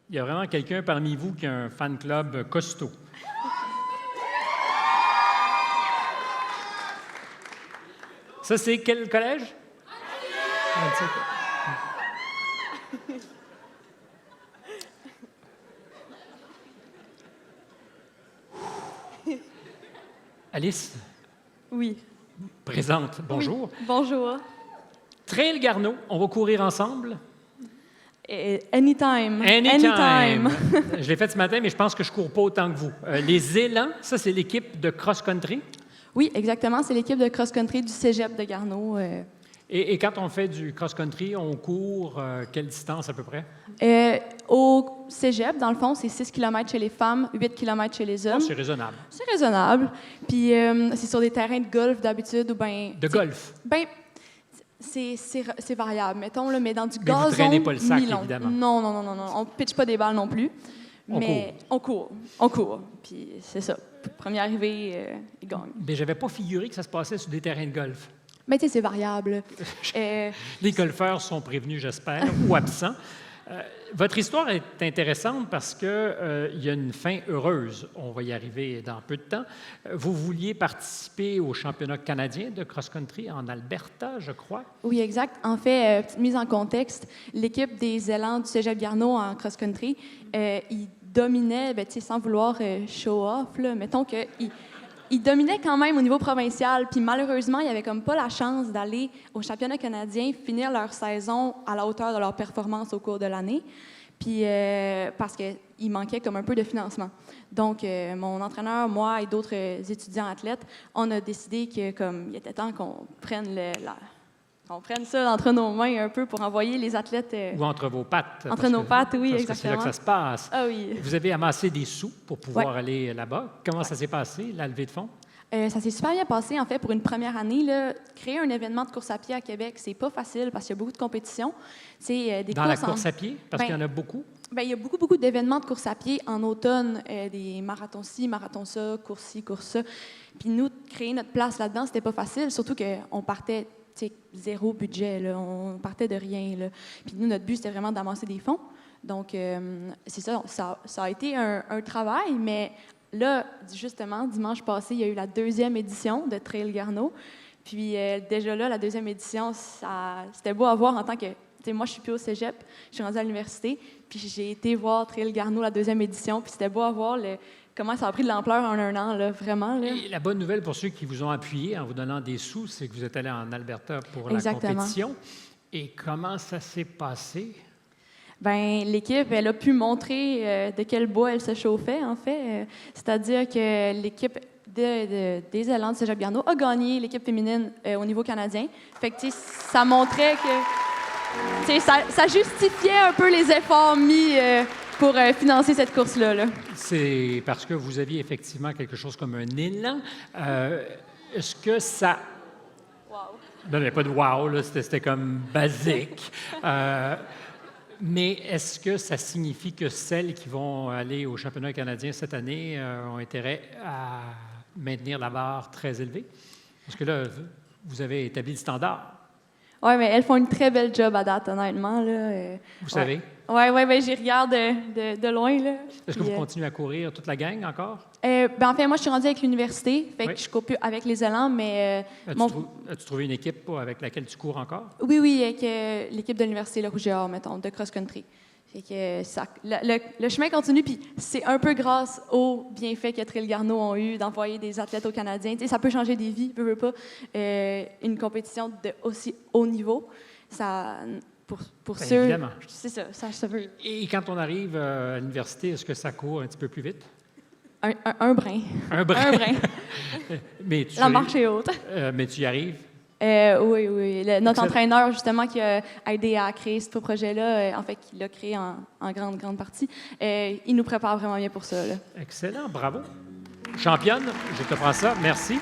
Il y a vraiment quelqu'un parmi vous qui a un fan club costaud. Ça, c'est quel collège? Alice, Oui. présente. Bonjour. Oui. Bonjour. Trail Garneau, on va courir ensemble? Anytime. Anytime. Je l'ai fait ce matin, mais je pense que je ne cours pas autant que vous. Les élans, ça, c'est l'équipe de cross-country? Oui, exactement. C'est l'équipe de cross-country du cégep de Garneau. Et quand on fait du cross-country, on court quelle distance à peu près? Au cégep, dans le fond, c'est 6 km chez les femmes, 8 km chez les hommes. Oh, c'est raisonnable. C'est raisonnable. Puis c'est sur des terrains de golf d'habitude ou bien... De golf? Bien, c'est variable, mettons, là, mais dans du Mais gazon vous traînez pas le sac, mi-long. évidemment. Non. On ne pitche pas des balles non plus. Mais on court. Puis c'est ça. Premier arrivé, il gagne. Mais je n'avais pas figuré que ça se passait sur des terrains de golf. Mais tu sais, c'est variable. Les golfeurs sont prévenus, j'espère, ou absents. Votre histoire est intéressante parce qu'il y a une fin heureuse. On va y arriver dans peu de temps. Vous vouliez participer au championnat canadien de cross-country en Alberta, je crois? Oui, exact. En fait, petite mise en contexte, l'équipe des élans du cégep Garneau en cross-country, ils dominaient, sans vouloir show-off, mettons qu'ils dominaient quand même au niveau provincial, puis malheureusement, ils n'avaient comme pas la chance d'aller au championnat canadien, finir leur saison à la hauteur de leur performance au cours de l'année, puis parce qu'il manquait comme un peu de financement. Donc, mon entraîneur, moi et d'autres étudiants athlètes, on a décidé que comme il était temps qu'on prenne qu'on prenne ça entre nos mains un peu pour envoyer les athlètes... Ou entre vos pattes. Entre nos pattes, oui, parce exactement. que c'est là que ça se passe. Ah oui. Vous avez amassé des sous pour pouvoir aller là-bas. Comment ça s'est passé, la levée de fonds? Ça s'est super bien passé, en fait, pour une première année. Là, créer un événement de course à pied à Québec, c'est pas facile parce qu'il y a beaucoup de compétitions. Des Dans la course à pied? Parce qu'il y en a beaucoup? Bien, il y a beaucoup d'événements de course à pied en automne, des marathons-ci, marathons-ça, course-ci, course-ça. Puis nous, créer notre place là-dedans, c'était pas facile, surtout qu'on partait... zéro budget, là. On partait de rien. Là. Puis nous, notre but, c'était vraiment d'amasser des fonds. Donc, c'est ça, ça a été un travail, mais là, justement, dimanche passé, il y a eu la 2e édition de Trail Garneau. Puis déjà là, la 2e édition, c'était beau à voir en tant que... moi, je suis plus au cégep, je suis rendue à l'université, puis j'ai été voir Trail Garneau, la 2e édition, puis c'était beau à voir comment ça a pris de l'ampleur en un an, là, vraiment. Là. Et la bonne nouvelle pour ceux qui vous ont appuyé en vous donnant des sous, c'est que vous êtes allé en Alberta pour Exactement. la compétition. Et comment ça s'est passé? Bien, l'équipe, elle a pu montrer de quel bois elle se chauffait, en fait. C'est-à-dire que l'équipe des élans de cégep Garneau a gagné l'équipe féminine au niveau canadien. Fait que, ça montrait que... Ça justifiait un peu les efforts mis... pour financer cette course-là. Là. C'est parce que vous aviez effectivement quelque chose comme un élan. Est-ce que ça... Wow. Non, il n'y a pas de wow, là, c'était comme basique. Mais est-ce que ça signifie que celles qui vont aller au championnat canadien cette année ont intérêt à maintenir la barre très élevée? Parce que là, vous avez établi le standard. Oui, mais elles font une très belle job à date, honnêtement. Là. Vous savez? Oui, j'y regarde de loin. Là. Est-ce que vous continuez à courir toute la gang encore? En fait, moi, je suis rendue avec l'université, fait que je cours plus avec les élans, mais... As-tu trouvé une équipe avec laquelle tu cours encore? Oui, avec l'équipe de l'université Le Rouge et Or, mettons, de cross-country. Fait que le chemin continue, puis c'est un peu grâce aux bienfaits que Trail Garneau ont eu d'envoyer des athlètes aux Canadiens. T'sais, ça peut changer des vies, veux pas. Une compétition de aussi haut niveau, ça... Pour ceux... Évidemment. C'est ça veut... Et quand on arrive à l'université, est-ce que ça court un petit peu plus vite? Un brin. Un brin. Un brin. Mais la marche est haute. Mais tu y arrives? Oui. Notre entraîneur, justement, qui a aidé à créer ce projet-là, en fait, qui l'a créé en grande partie, il nous prépare vraiment bien pour ça. Là. Excellent, bravo. Championne, je te prends ça. Merci.